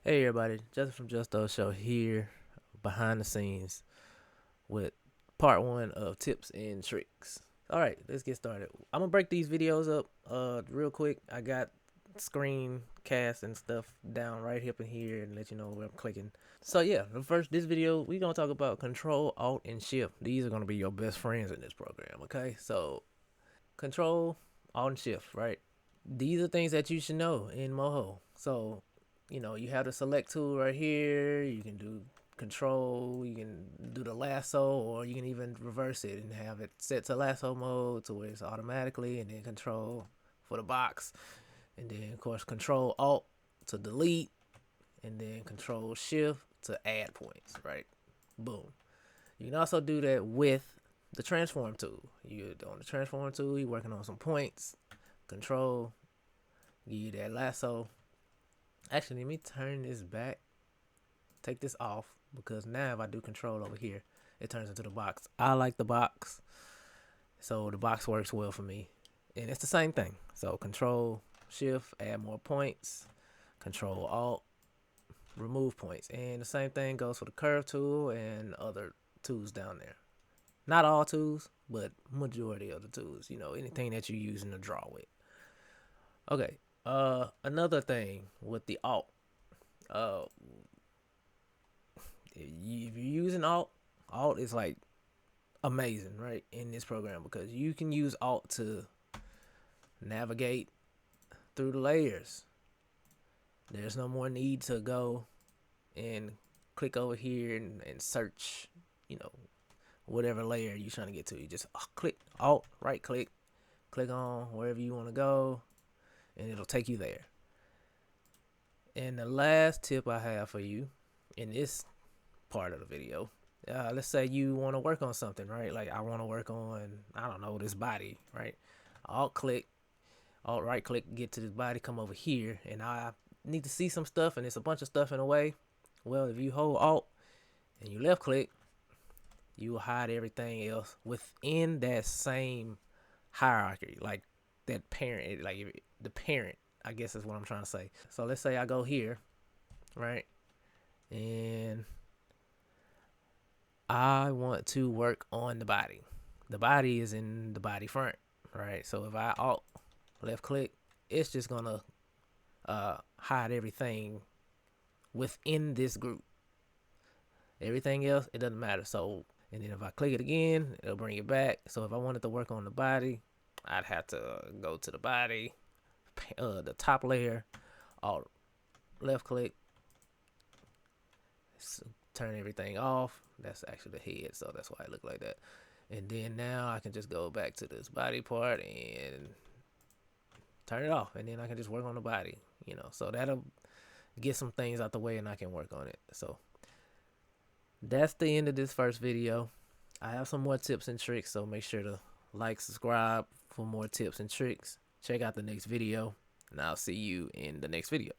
Hey everybody, Justin from Justo Show here, behind the scenes with part one of tips and tricks. All right, let's get started. I'm gonna break these videos up real quick. I got screen cast and stuff down right here and here and let you know where I'm clicking. So yeah, this video we gonna talk about Control, Alt, and Shift. These are gonna be your best friends in this program. Okay, so Control, Alt, and Shift. Right, these are things that you should know in Moho. So you have the select tool right here. You can do control, you can do the lasso, or you can even reverse it and have it set to lasso mode to where it's automatically, and then control for the box, and then of course control alt to delete, and then control shift to add points, right? Boom. You can also do that with the transform tool. You're on the transform tool, you're working on some points, control, give you that lasso. Actually, let me turn this back, take this off, because now if I do control over here, it turns into the box. I like the box, so the box works well for me. And it's the same thing. So control, shift, add more points, control, alt, remove points. And the same thing goes for the curve tool and other tools down there. Not all tools, but majority of the tools, anything that you're using to draw with. Okay, another thing with the alt, uh, if you're using alt is like amazing, right, in this program, because you can use alt to navigate through the layers. There's no more need to go and click over here and search, whatever layer you're trying to get to. You just click alt, right click, click on wherever you want to go, and it'll take you there. And the last tip I have for you in this part of the video, let's say you want to work on something, right? Like I want to work on, I don't know, this body, right? Alt click, alt right click, get to this body, come over here, and I need to see some stuff, and it's a bunch of stuff in the way. Well, if you hold alt and you left click, you will hide everything else within that same hierarchy, like that parent, like the parent, I guess is what I'm trying to say. So let's say I go here, right? And I want to work on the body. The body is in the body front, right? So if I alt left click, it's just gonna hide everything within this group. Everything else, it doesn't matter. So, and then if I click it again, it'll bring it back. So if I wanted to work on the body, I'd have to go to the body, the top layer, alt left click, turn everything off. That's actually the head, so that's why it look like that. And then now I can just go back to this body part and turn it off, and then I can just work on the body, so that'll get some things out the way and I can work on it. So that's the end of this first video. I have some more tips and tricks, so make sure to like, subscribe for more tips and tricks. Check out the next video, and I'll see you in the next video.